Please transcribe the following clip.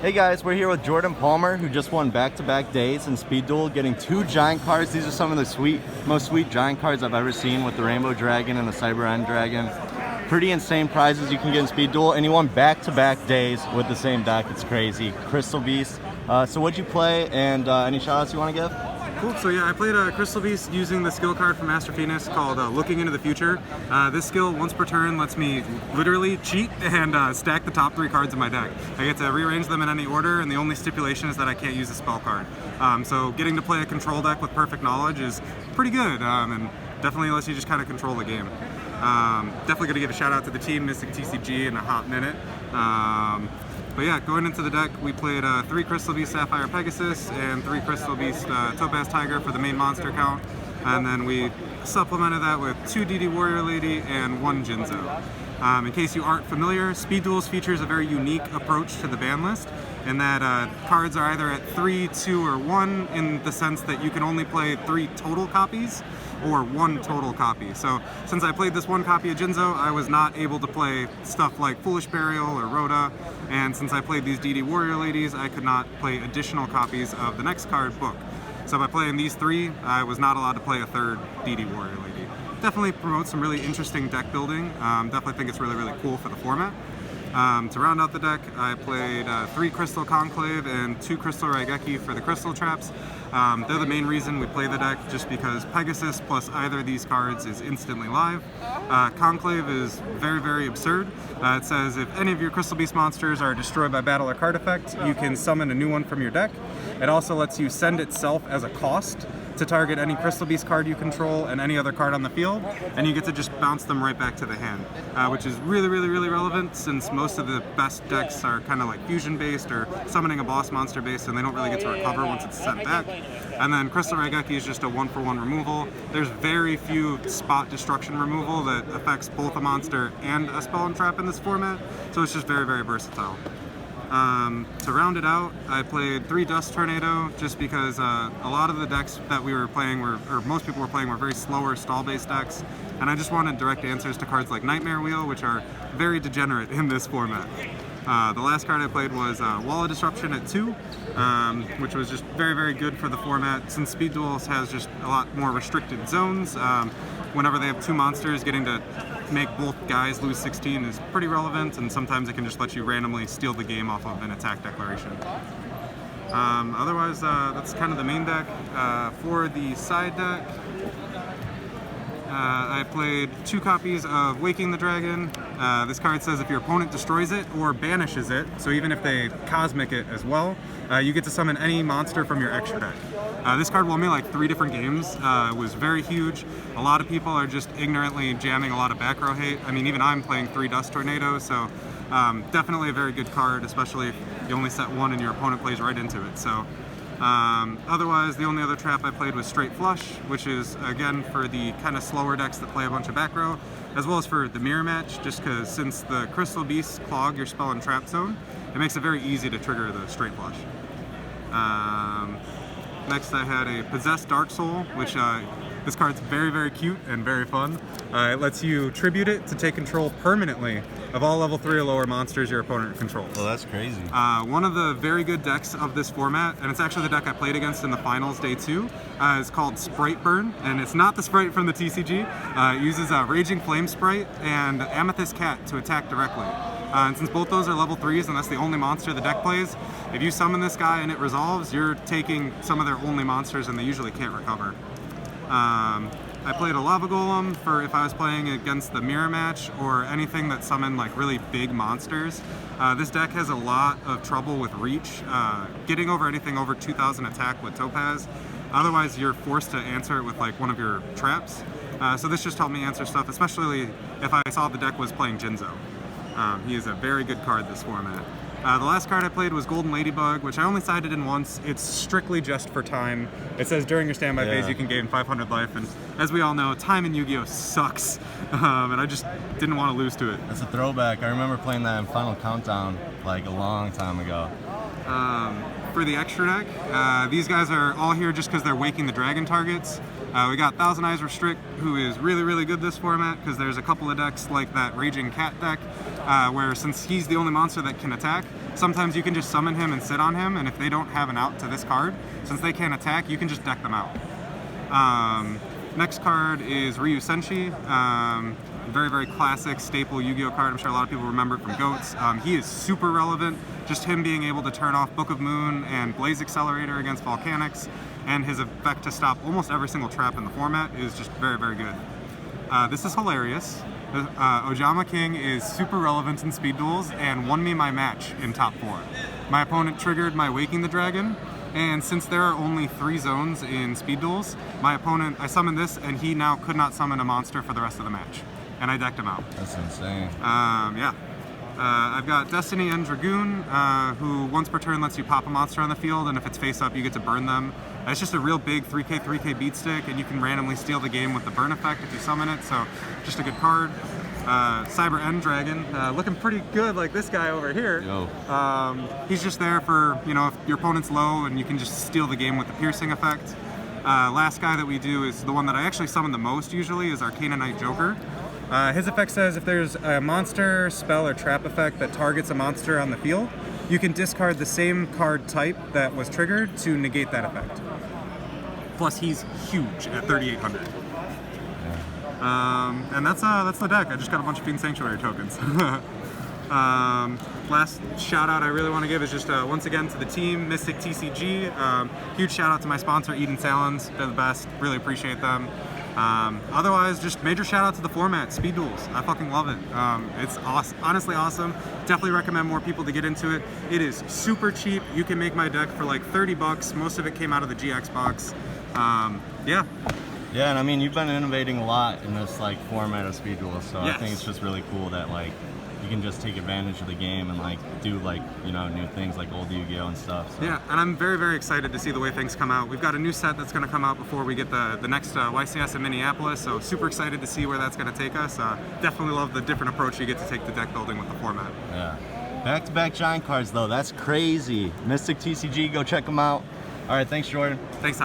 Hey guys, we're here with Jordan Palmer, who just won back-to-back days in Speed Duel, getting 2 giant cards. These are some of the most sweet giant cards I've ever seen, with the Rainbow Dragon and the Cyber End Dragon. Pretty insane prizes you can get in Speed Duel, and he won back-to-back days with the same deck. It's crazy. Crystal Beast. So what'd you play, and any shoutouts you want to give? Cool. So yeah, I played a Crystal Beast using the skill card from Master Phoenix called Looking into the Future. This skill, once per turn, lets me literally cheat and stack the top 3 cards in my deck. I get to rearrange them in any order, and the only stipulation is that I can't use a spell card. So getting to play a control deck with perfect knowledge is pretty good, and definitely lets you just kind of control the game. Definitely going to give a shout out to the team, missing TCG in a hot minute. But yeah, going into the deck, we played 3 Crystal Beast Sapphire Pegasus and 3 Crystal Beast Topaz Tiger for the main monster count. And then we supplemented that with 2 DD Warrior Lady and 1 Jinzo. In case you aren't familiar, Speed Duels features a very unique approach to the ban list, in that cards are either at 3, 2, or 1, in the sense that you can only play 3 total copies or 1 total copy. So since I played this 1 copy of Jinzo, I was not able to play stuff like Foolish Burial or Rhoda, and since I played these DD Warrior Ladies, I could not play additional copies of the next card, Book. So by playing these 3, I was not allowed to play a 3rd DD Warrior Lady. Definitely promotes some really interesting deck building. Definitely think it's really cool for the format. To round out the deck, I played 3 Crystal Conclave and 2 Crystal Raigeki for the Crystal Traps. They're the main reason we play the deck, just because Pegasus plus either of these cards is instantly live. Conclave is very absurd. It says if any of your Crystal Beast monsters are destroyed by battle or card effect, you can summon a new one from your deck. It also lets you send itself as a cost to target any Crystal Beast card you control and any other card on the field, and you get to just bounce them right back to the hand, which is really relevant, since most of the best decks are kind of like fusion based or summoning a boss monster based, and they don't really get to recover once it's sent back. And then Crystal Raigeki is just a 1-for-1 removal. There's very few spot destruction removal that affects both a monster and a spell and trap in this format, so it's just very versatile. To round it out, I played 3 Dust Tornado, just because a lot of the decks that we were playing or most people were playing, were very slower stall-based decks, and I just wanted direct answers to cards like Nightmare Wheel, which are very degenerate in this format. The last card I played was Wall of Disruption at 2, which was just very good for the format, since Speed Duels has just a lot more restricted zones. Whenever they have 2 monsters, getting to make both guys lose 16 is pretty relevant, and sometimes it can just let you randomly steal the game off of an attack declaration. Otherwise, that's kind of the main deck. For the side deck, I played 2 copies of Waking the Dragon. This card says if your opponent destroys it or banishes it, so even if they cosmic it as well, you get to summon any monster from your extra deck. This card won me like 3 different games. It was very huge. A lot of people are just ignorantly jamming a lot of back row hate. I mean, even I'm playing 3 Dust Tornado, so definitely a very good card, especially if you only set 1 and your opponent plays right into it. So otherwise, the only other trap I played was Straight Flush, which is, again, for the kind of slower decks that play a bunch of back row, as well as for the mirror match, just because since the Crystal Beasts clog your spell and trap zone, it makes it very easy to trigger the Straight Flush. Next I had a Possessed Dark Soul, which this card's very cute and very fun. It lets you tribute it to take control permanently of all level 3 or lower monsters your opponent controls. Oh, that's crazy. One of the very good decks of this format, and it's actually the deck I played against in the finals day 2, is called Sprite Burn, and it's not the sprite from the TCG. It uses a Raging Flame Sprite and Amethyst Cat to attack directly. And since both those are level 3s and that's the only monster the deck plays, if you summon this guy and it resolves, you're taking some of their only monsters and they usually can't recover. I played a Lava Golem for if I was playing against the mirror match or anything that summoned like really big monsters. This deck has a lot of trouble with reach, getting over anything over 2,000 attack with Topaz. Otherwise, you're forced to answer it with like one of your traps. So this just helped me answer stuff, especially if I saw the deck was playing Jinzo. He is a very good card this format. The last card I played was Golden Ladybug, which I only sided in once. It's strictly just for time. It says during your standby phase you can gain 500 life, and as we all know, time in Yu-Gi-Oh sucks, and I just didn't want to lose to it. That's a throwback. I remember playing that in Final Countdown like a long time ago. For the extra deck, these guys are all here just because they're Waking the Dragon targets. We got Thousand Eyes Restrict, who is really, really good this format, because there's a couple of decks like that Raging Cat deck, where since he's the only monster that can attack, sometimes you can just summon him and sit on him, and if they don't have an out to this card, since they can't attack, you can just deck them out. Next card is Ryu Senshi. Very, very classic staple Yu-Gi-Oh card. I'm sure a lot of people remember it from GOATS. He is super relevant. Just him being able to turn off Book of Moon and Blaze Accelerator against Volcanics, and his effect to stop almost every single trap in the format is just very, very good. This is hilarious. Ojama King is super relevant in speed duels and won me my match in top 4. My opponent triggered my Waking the Dragon, and since there are only 3 zones in speed duels, I summoned this, and he now could not summon a monster for the rest of the match. And I decked him out. That's insane. Yeah. I've got Destiny and Dragoon, who once per turn lets you pop a monster on the field, and if it's face up, you get to burn them. It's just a real big 3k beat stick, and you can randomly steal the game with the burn effect if you summon it, so just a good card. Cyber End Dragon, looking pretty good like this guy over here. He's just there for, if your opponent's low, and you can just steal the game with the piercing effect. Last guy that we do is the one that I actually summon the most usually, is Arcana Knight Joker. His effect says if there's a monster, spell, or trap effect that targets a monster on the field, you can discard the same card type that was triggered to negate that effect. Plus, he's huge at 3,800. And that's the deck. I just got a bunch of Fiend Sanctuary tokens. Last shout out I really want to give is just once again to the team, Mystic TCG. Huge shout out to my sponsor, Eden Salons. They're the best. Really appreciate them. Otherwise, just major shout out to the format, Speed Duels. I fucking love it. It's awesome, honestly awesome. Definitely recommend more people to get into it. It is super cheap. You can make my deck for like 30 bucks. Most of it came out of the GX box. Yeah. Yeah, and I mean, you've been innovating a lot in this like format of Speed Duel, so Yes. I think it's just really cool that like you can just take advantage of the game and like do like, new things like old Yu-Gi-Oh and stuff. So. Yeah, and I'm very, very excited to see the way things come out. We've got a new set that's going to come out before we get the next YCS in Minneapolis, so super excited to see where that's going to take us. Definitely love the different approach you get to take to deck building with the format. Yeah. Back-to-back giant cards though, that's crazy. Mystic TCG, go check them out. All right, thanks Jordan. Thanks, Tom.